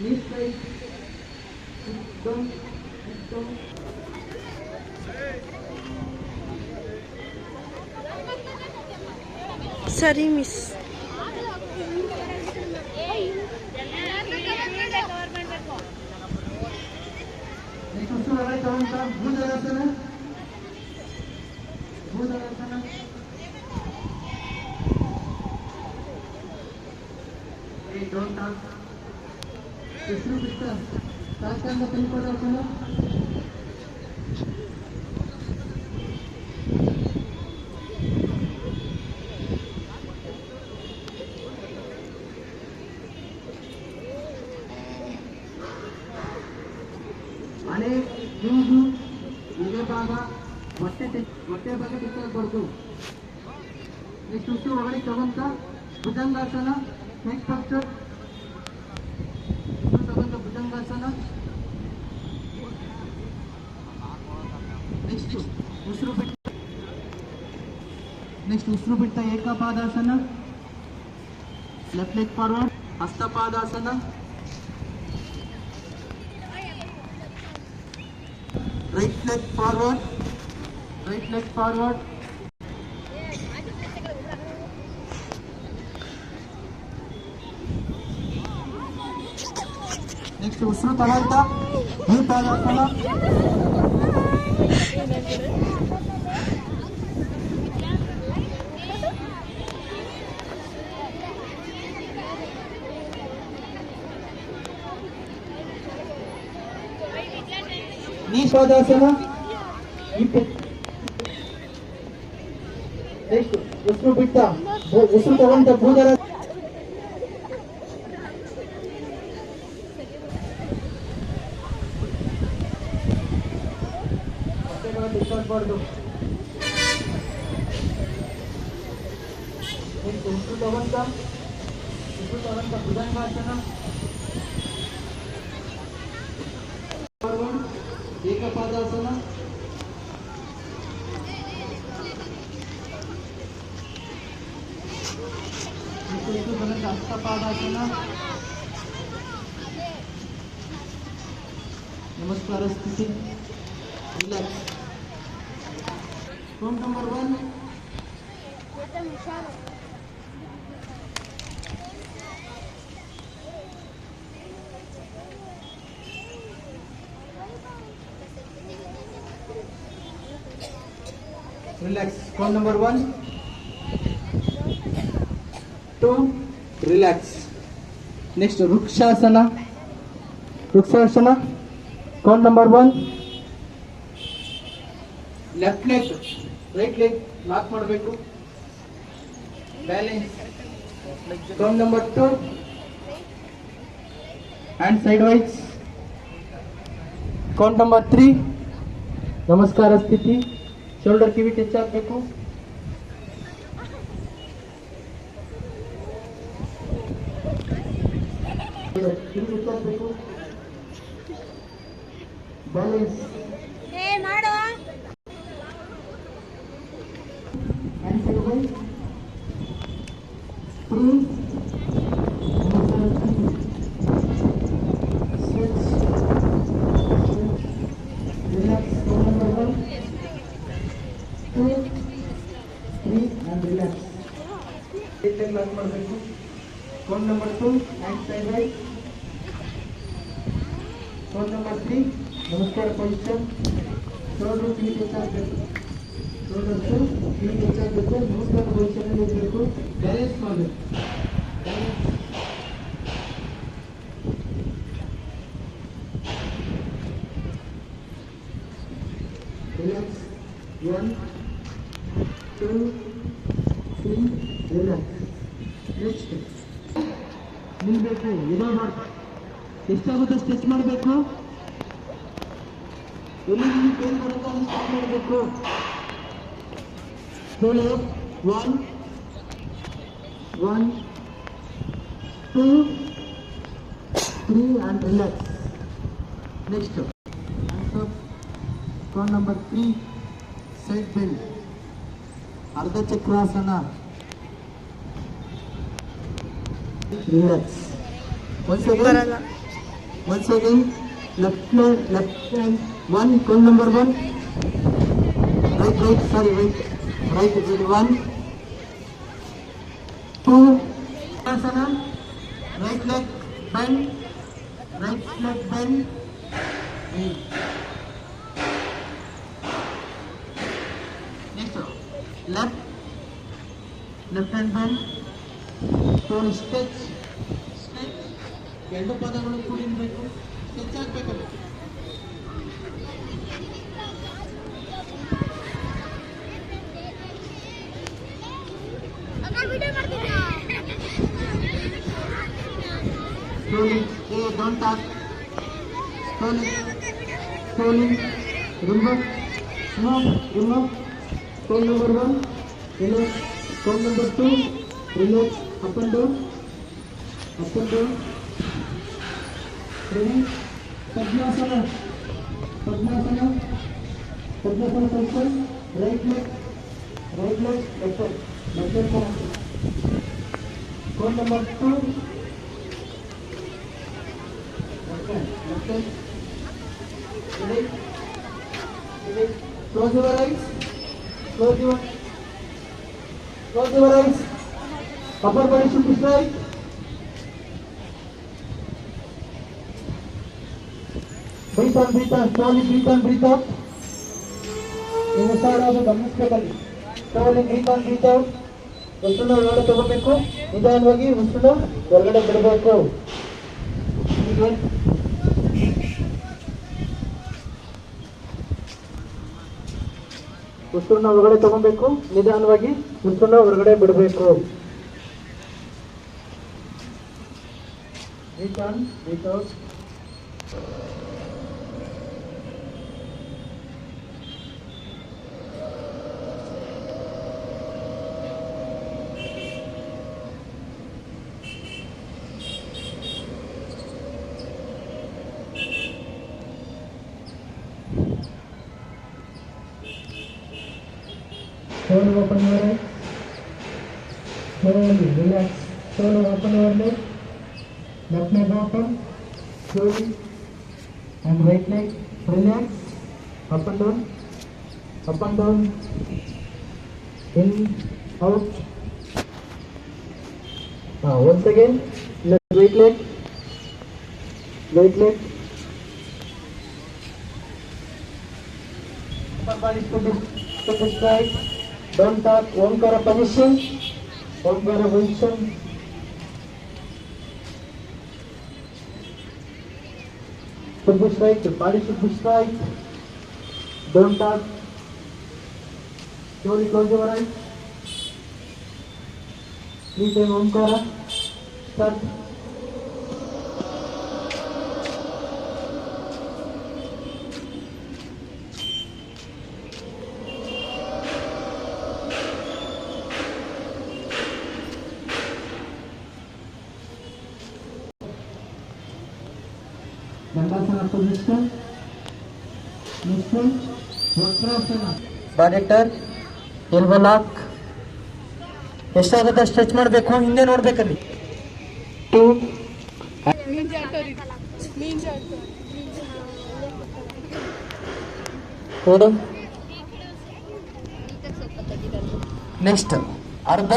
Knees straight. Sit down. Sit down. ಸರಿ miss. Next ಉಸಿರು right ತಗೊಂತ bhujangasana. Bhujangasana. Hey, don't talk. ಉಸಿರು ಬಿಟ್ಟ ಸಾಷ್ಟಾಂಗ ಕೈಪದಾಸನ. ಹಣೆ ಮೂಗು ಎದೆ ಭಾಗ ಹೊಟ್ಟೆ ಭಾಗ ಬಿಚ್ಚಬಾರ್ದು. ನೆಕ್ಸ್ಟ್ ಉಸಿರು ಒಳಗಡೆ ತಗೊಂತ ಭುಜಂಗಾಸನ. ನೆಕ್ಸ್ಟ್ ಪೋಸ್ಚರ್ ತಗೊಂತ ಭುಜಂಗಾಸನ. ನೆಕ್ಸ್ಟ್ ಉಸಿರು ಬಿಟ್ಟ ekapadasana. Left leg forward. Hastapadasana. Right leg forward. Right leg forward. Next usru taganta Bhupadasana. Nipadasana. Next, usru bitta. Usru taganta Bhupadasana. Next, usru taganta Bhujangasana. ಏಕಪಾದಾಸನ. Hastapadasana. ನಮಸ್ಕಾರ ಸ್ಥಿತಿ. Relax. Count number 1. Relax. Count number 1, 2. Relax. Next, Rukshasana. Count number 1. Left leg, right leg lock ಮಾಡಬೇಕು. Balance. Count number 2. Hand sideways. Count number 3. ನಮಸ್ಕಾರ ಸ್ಥಿತಿ. Shoulder ಕಿವಿ touch ಆಗಬೇಕು. Balance. ಮಾಡು. Hand side 3. Relax. Number 1, 2, 3 and relax. Right leg lock ಮಾಡಬೇಕು. Count number 2, hand side right. Count number 3, ನಮಸ್ಕಾರ position. Shoulder ಕಿವಿ touch ಆಗಬೇಕು. Shoulder ಕಿವಿ touch ಆಗಬೇಕು. ನಮಸ್ಕಾರ position ಅಲ್ಲಿ ಇರಬೇಕು. ಬ್ಯಾಲೆನ್ಸ್ ಮಾಡಬೇಕು. ರಿಲ್ಯಾಕ್ಸ್. 1, 2, 3. ರಿಲ್ಯಾಕ್ಸ್. ನೆಕ್ಸ್ಟ್ ನಿಲ್ಬೇಕು. ಎದೆ ಮಾಡಿ ಎಷ್ಟಾಗುತ್ತೋ ಸ್ಟ್ರೆಚ್ ಮಾಡಬೇಕು. ಎಲ್ಲಿ ಪೇನ್ ಬರುತ್ತೋ ಅಲ್ಲಿ ಸ್ಟಾಪ್ ಮಾಡಬೇಕು. 1, 2, 3 and relax. Next, hands up. Count number 3, side bend. ಅರ್ಧ chakrasana. Relax. Once again, Once again, left hand, one, count number one. Right, sorry, right, one, two, asana, right leg bend, eight. Next one, left hand bend, toe stretch, ಎರಡು ಪದಗಳು ಕೂಡಿರಬೇಕು, stretch ಆಗಬೇಕು. Slowly, hey, don't talk. Slowly, remove. Count number one, relax. Count number two, relax. Up and down. Ready? Padmasana cycle. Right leg, left leg. Count number two. Left hand. Ready? Close your eyes. Upper body should be straight. Breathe on, slowly breathe out. ಸಾರಾಗಿ ಗಮನಿಸಬೇಕಲ್ಲಿ. slowly breathe out. ಉಸಿರನ್ನ ಒಳಗಡೆ ತಗೋಬೇಕು, ನಿಧಾನವಾಗಿ ಉಸಿರನ್ನ ಹೊರಗಡೆ ಬಿಡಬೇಕು. ಉಸಿರನ್ನ ಒಳಗಡೆ ತಗೋಬೇಕು, ನಿಧಾನವಾಗಿ ಉಸಿರನ್ನ ಹೊರಗಡೆ ಬಿಡಬೇಕು. Breathe on, breathe out. Slowly open your eyes. Slowly relax. Slowly open your leg. Left leg open. Slowly. And right leg. Relax. Up and down. In, out. Once again. Right leg. Upper body to the straight. Don't talk. Omkara position. Should be straight. The body should be straight. Don't talk. Slowly close your eyes. Please say Omkara. Start. Dandasana position. Next one, Vakrasana. Body turn, elbow lock. ಎಷ್ಟಾಗುತ್ತೆ stretch ಮಾಡಬೇಕು, ಹಿಂದೆ ನೋಡ್ಬೇಕಲ್ಲಿ. 2 ನೋಡು. Next ಅರ್ಧ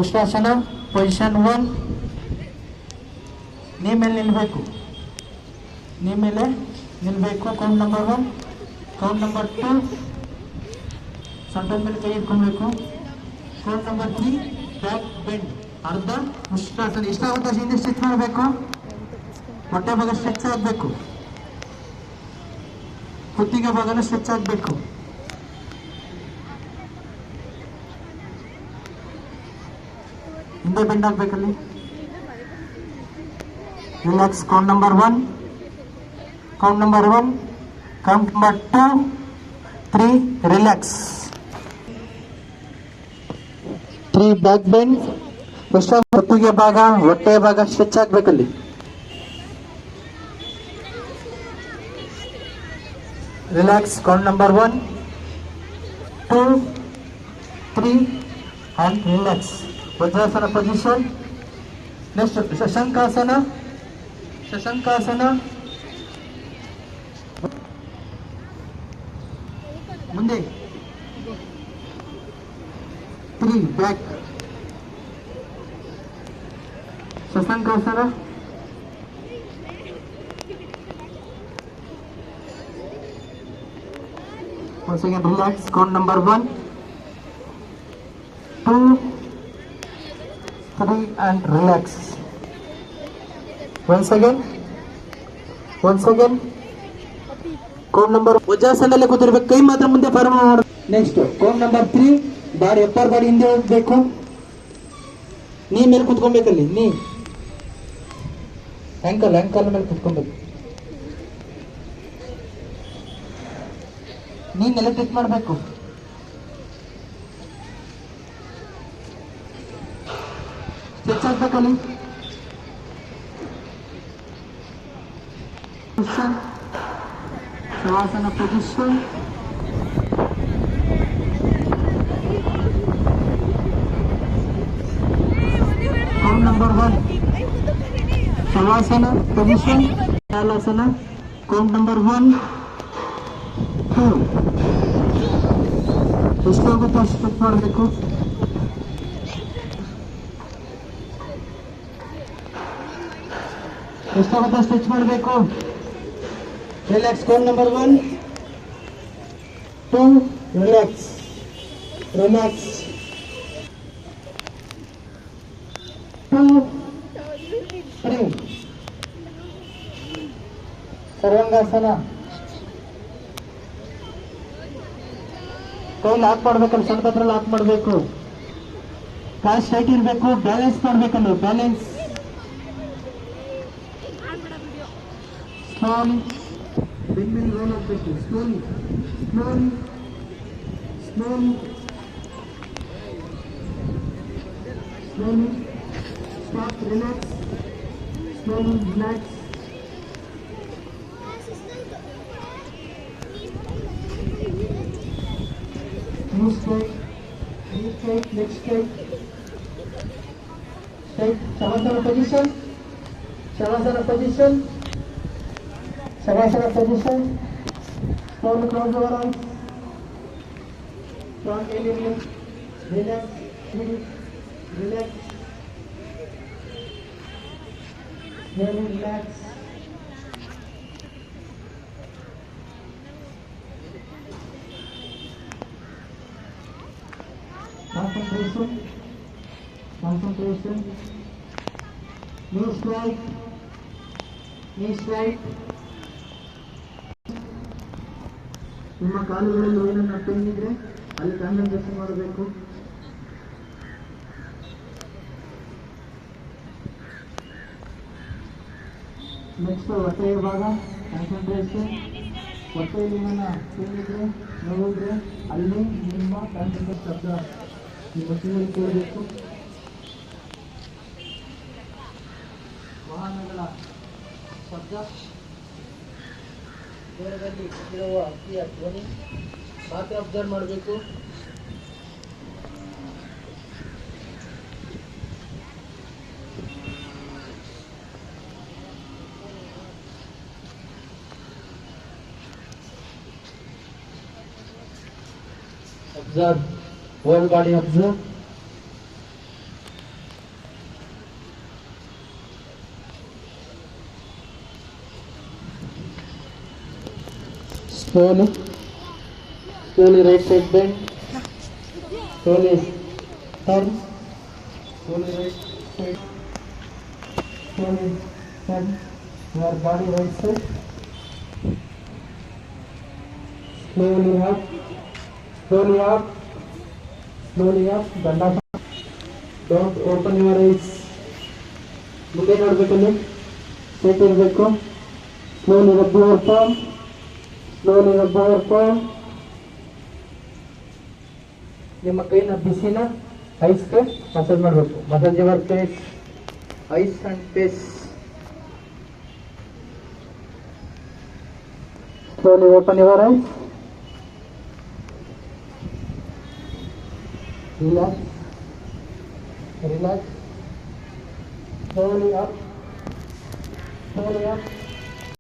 ustrasana position 1. ನೀ ಮೇಲೆ ನಿಲ್ಬೇಕು. Count number 1, count number 2, ಸೊಂಟದ ಮೇಲೆ ಕೈ ಇಟ್ಕೊಳ್ಬೇಕು. Count number 3, back bend. ಅರ್ಧ ಉಷ್ಟ್ರಾಸನ. ಎಷ್ಟಾಗುತ್ತೆ ಹಿಂದೆ ಸ್ಟ್ರೆಚ್ ಮಾಡಬೇಕು, ಹೊಟ್ಟೆ ಭಾಗ ಸ್ಟ್ರೆಚ್ ಆಗಬೇಕು, ಕುತ್ತಿಗೆ ಭಾಗನ ಸ್ಟ್ರೆಚ್ ಆಗಬೇಕು. ಹಿಂದೆ bend ಆಗ್ಬೇಕಲ್ಲಿ. Relax. Count number 1, count number 2, 3. Relax. 3 back bend. ಹೊತ್ತಿಗೆ ಭಾಗ ಹೊಟ್ಟೆ ಭಾಗ stretch ಆಗ್ಬೇಕಲ್ಲಿ. Relax. Count number 1, 2, 3 and relax. Vajrasana position. Next shashankasana. Shashankasana. ಮುಂದೆ 3 back. Shashankasana. Once again relax. Count number 1, 2, 3 and relax. Once again. Count number ವಜ್ರಾಸನದಲ್ಲೇ ಕೂತಿರ್ಬೇಕು, ಕೈ ಮಾತ್ರ ಮುಂದೆ ಫಾರ್ಮ್ ಮಾಡ. Next count number 3, body upper body ಹಿಂದೆ ಹೋಗ್ಬೇಕು, ನೀ ಮೇಲೆ ಕುತ್ಕೊಬೇಕಲ್ಲಿ, ನೀ ಆಂಕಲ್ ಮೇಲೆ ಕುತ್ಕೊಬೇಕು, ನೀ ನೆಲ ಟಚ್ ಮಾಡಬೇಕು. ಸ್ಟ್ರೆಚ್ ಆಗ್ಬೇಕಲ್ಲಿ. Shavasana position. Count number 1, shavasana position. Shalasana. Count number 1, 2. ಎಷ್ಟಾಗುತ್ತೋ ಅಷ್ಟು ಸ್ಟ್ರೆಚ್ ಮಾಡಬೇಕು. ಎಷ್ಟಾಗುತ್ತೋ ಸ್ಟ್ರೆಚ್ ಮಾಡಬೇಕು. Relax. Count number 1, 2. Relax. 2, 3. Sarvangasana. ಕೈ ಲಾಕ್ ಮಾಡ್ಬೇಕಲ್ಲ, ಸಣ್ಣ ಹತ್ರ ಲಾಕ್ ಮಾಡಬೇಕು. ಕಾಲು ಸ್ಟ್ರೈಟ್ ಇರಬೇಕು, ಬ್ಯಾಲೆನ್ಸ್ ಮಾಡ್ಬೇಕಲ್ಲ, ಬ್ಯಾಲೆನ್ಸ್. ಸ್ಲೋಲಿ ಬೆನ್ಮೇಲೆ ರೋಲ್ ಆಗಬೇಕು. Slowly. Stop. Relax. Slowly relax. New straight, next straight. Shavasana position. Slowly close your eyes. Strong inhale. Relax. Slowly relax. Concentration. Knee straight. ನಿಮ್ಮ ಕಾಲುಗಳಲ್ಲಿ ಏನನ್ನ ಪೇನ್ ಇದ್ರೆ ಅಲ್ಲಿ ಕಾನ್ಸಂಟ್ರೇಷನ್ ಮಾಡಬೇಕು. ನೆಕ್ಸ್ಟ್ ಹೊಟ್ಟೆಯ ಭಾಗ ಕಾನ್ಸಂಟ್ರೇಷನ್. ಹೊಟ್ಟೆಯಲ್ಲಿ ಏನನ್ನ ಪೇನ್ ಇದ್ರೆ, ನೋವಿದ್ರೆ ಅಲ್ಲಿ ನಿಮ್ಮ ಕಾನ್ಸಂಟ್ರೇಷನ್ ಶಬ್ದ ನಿಮ್ಮ ಕಿವಿಯಲ್ಲಿ ಕೇಳಬೇಕು. ವಾಹನಗಳ ಶಬ್ದ, ದೂರದಲ್ಲಿ ಇರುವ ಅಕ್ಕಿಯ ಧ್ವನಿ ಮಾತ್ರ ಅಬ್ಸರ್ವ್ ಮಾಡಬೇಕು. Observe, whole body observe. Slowly right side bend. Slowly turn. Slowly right side. Slowly turn your body right side. Slowly up. Dandasana. Don't open your eyes. ಮುಂದೆ ನೋಡ್ಬೇಕಲ್ಲಿ, ಸ್ಟ್ರೈಟ್ ಇರಬೇಕು. Slowly rub your palm. ನಿಮ್ಮ ಕೈನ ಬಿಸಿನ ಐಸ್ಗೆ massage ಮಾಡಬೇಕು. Massage your face, eyes and face. Slowly open your eyes. Relax. slowly up, slowly up.